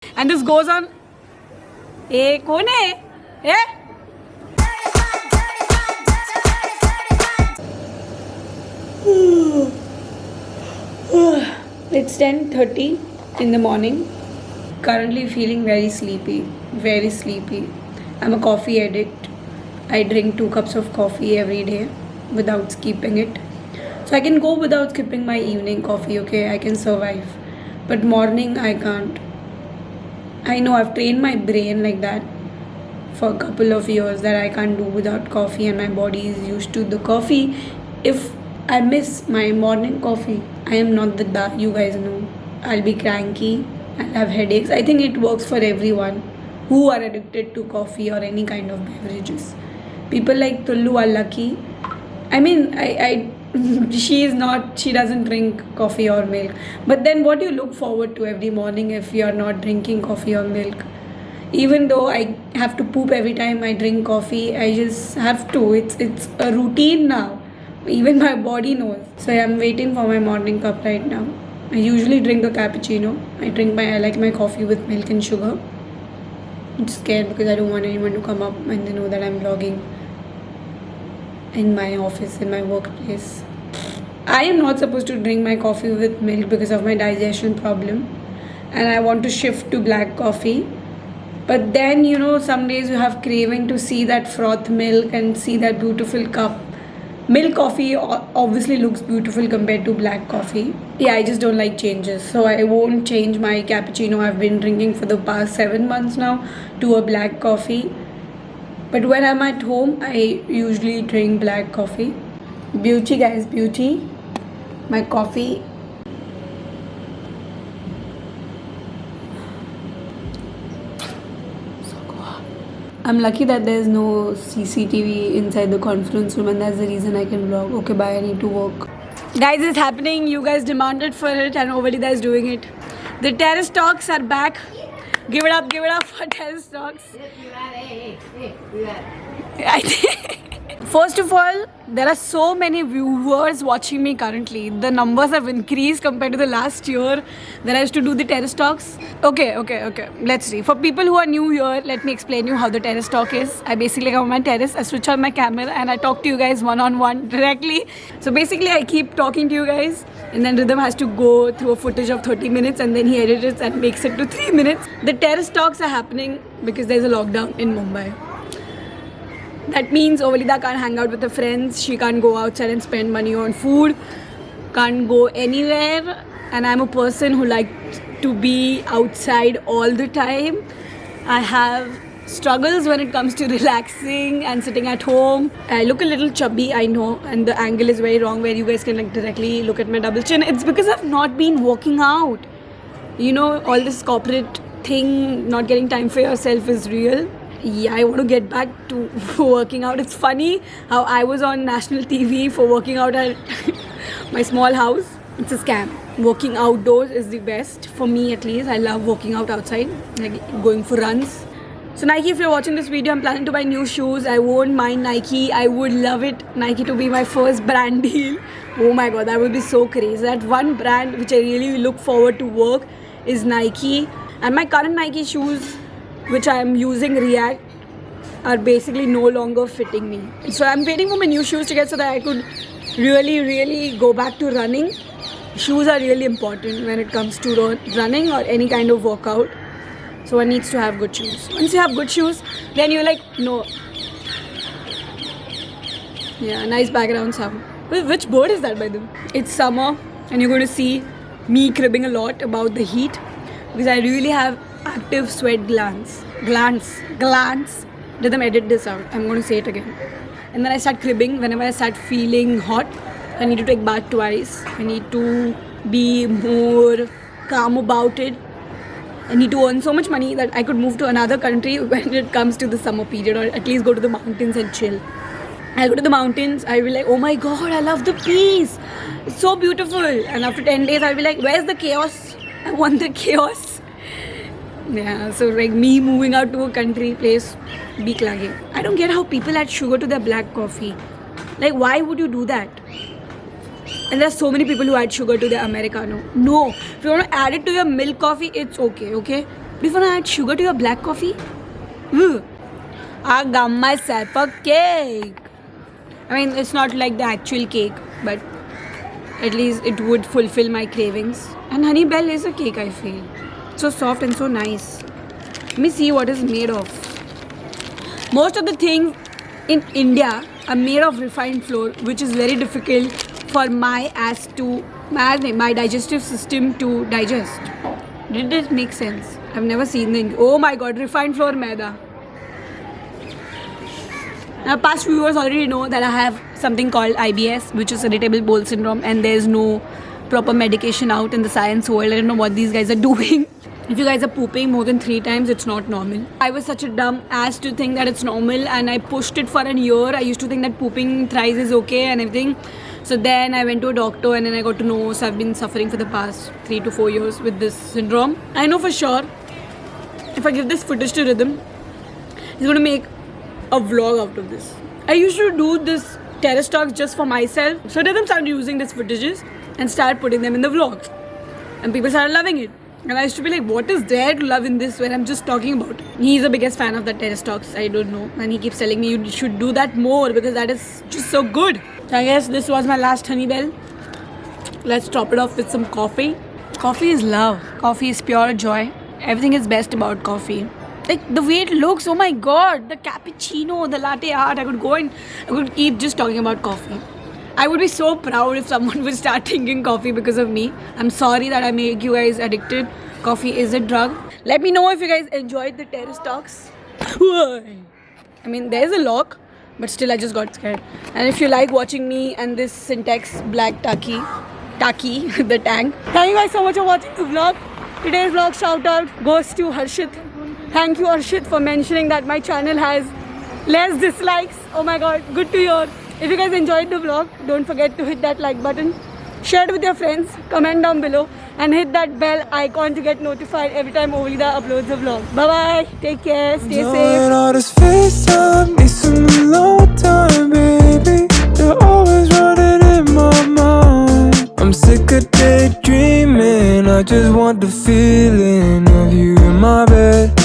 And this goes on. Hey, कौन है? Eh? It's 10:30 in the morning. Currently feeling very sleepy. Very sleepy. I'm a coffee addict. I drink 2 cups of coffee every day without skipping it. So I can go without skipping my evening coffee, okay? I can survive. But morning I can't. I know I've trained my brain like that for a couple of years that I can't do without coffee, and my body is used to the coffee. If I miss my morning coffee, I am not the you guys know. I'll be cranky, I'll have headaches. I think it works for everyone who are addicted to coffee or any kind of beverages. People like Tullu are lucky. I mean, she doesn't drink coffee or milk. But then what do you look forward to every morning if you're not drinking coffee or milk? Even though I have to poop every time I drink coffee, I just have to. It's a routine now. Even my body knows. So I'm waiting for my morning cup right now. I usually drink a cappuccino. I like my coffee with milk and sugar. I'm scared because I don't want anyone to come up and they know that I'm vlogging in my office, in my workplace. I am not supposed to drink my coffee with milk because of my digestion problem, and I want to shift to black coffee. But then, some days you have craving to see that froth milk and see that beautiful cup. Milk coffee obviously looks beautiful compared to black coffee. Yeah, I just don't like changes. So I won't change my cappuccino I've been drinking for the past 7 months now to a black coffee. But when I'm at home, I usually drink black coffee. Beauty, guys, beauty. My coffee. I'm lucky that there's no CCTV inside the conference room, and that's the reason I can vlog. Okay, bye, I need to work. Guys, it's happening. You guys demanded for it and nobody is doing it. The terrace talks are back. Give it up for terrace talks. I think. First of all, there are so many viewers watching me currently. The numbers have increased compared to the last year that I used to do the terrace talks. Okay. Let's see. For people who are new here, let me explain you how the terrace talk is. I basically come on my terrace, I switch on my camera and I talk to you guys one-on-one directly. So basically I keep talking to you guys, and then Rhythm has to go through a footage of 30 minutes and then he edits it and makes it to 3 minutes. The terrace talks are happening because there's a lockdown in Mumbai. That means Ovalida can't hang out with her friends, she can't go outside and spend money on food, can't go anywhere, and I'm a person who likes to be outside all the time. I have struggles when it comes to relaxing and sitting at home. I look a little chubby, I know, and the angle is very wrong where you guys can directly look at my double chin. It's because I've not been working out. All this corporate thing, not getting time for yourself is real. Yeah, I want to get back to working out. It's funny how I was on national TV for working out at my small house. It's a scam. Working outdoors is the best, for me at least. I love working out outside, like going for runs. So Nike, if you're watching this video, I'm planning to buy new shoes. I won't mind Nike. I would love it, Nike to be my first brand deal. Oh my god, that would be so crazy. That one brand which I really look forward to work is Nike. And my current Nike shoes, which I am using React, are basically no longer fitting me. So I'm waiting for my new shoes to get so that I could really go back to running. Shoes are really important when it comes to running or any kind of workout. So one needs to have good shoes. Once you have good shoes, then you're like, no. Yeah, nice background sound. Which bird is that by the way? It's summer and you're going to see me cribbing a lot about the heat because I really have active sweat glands. Let them edit this out. I'm going to say it again. And then I start cribbing whenever I start feeling hot. I need to take bath twice. I need to be more calm about it. I need to earn so much money that I could move to another country when it comes to the summer period, or at least go to the mountains and chill. I'll go to the mountains, I'll be like, oh my god, I love the peace. It's so beautiful. And after 10 days, I'll be like, where's the chaos? I want the chaos. Yeah, so like me moving out to a country place, beak lage. I don't get how people add sugar to their black coffee. Like, why would you do that? And there's so many people who add sugar to their Americano. No, if you want to add it to your milk coffee, it's okay. Do you want to add sugar to your black coffee? Ugh. I got myself a cake. I mean, it's not like the actual cake, but at least it would fulfill my cravings. And Honey Bell is a cake, I feel. So soft and so nice. Let me see what it's made of. Most of the things in India are made of refined flour, which is very difficult for my digestive system to digest. Did this make sense? I've never seen the... Oh my god, refined flour maida. Now, past viewers already know that I have something called IBS, which is irritable bowel syndrome, and there's no proper medication out in the science world. I don't know what these guys are doing. If you guys are pooping more than 3 times, it's not normal. I was such a dumb ass to think that it's normal, and I pushed it for a year. I used to think that pooping thrice is okay and everything. So then I went to a doctor, and then I got to know. So I've been suffering for the past 3 to 4 years with this syndrome. I know for sure, if I give this footage to Rhythm, he's going to make a vlog out of this. I used to do this terrace talks just for myself. So Rhythm started using these footages and started putting them in the vlogs. And people started loving it. And I used to be like, what is there to love in this when I'm just talking about it? He's the biggest fan of the terrace talks, I don't know. And he keeps telling me you should do that more because that is just so good. So I guess this was my last Honey Bell. Let's top it off with some coffee. Coffee is love. Coffee is pure joy. Everything is best about coffee. Like the way it looks, oh my god, the cappuccino, the latte art. I could keep just talking about coffee. I would be so proud if someone would start drinking coffee because of me. I'm sorry that I make you guys addicted. Coffee is a drug. Let me know if you guys enjoyed the terrace talks. I mean, there's a lock, but still I just got scared. And if you like watching me and this Syntex black Taki, the tank. Thank you guys so much for watching the vlog. Today's vlog shout out goes to Harshit. Thank you Harshit for mentioning that my channel has less dislikes. Oh my god, good to hear. If you guys enjoyed the vlog, don't forget to hit that like button, share it with your friends, comment down below, and hit that bell icon to get notified every time Olida uploads a vlog. Bye bye, take care, stay safe. All this FaceTime, need some alone time, baby. You're always running in my mind. I'm sick of daydreaming, I just want the feeling of you in my bed.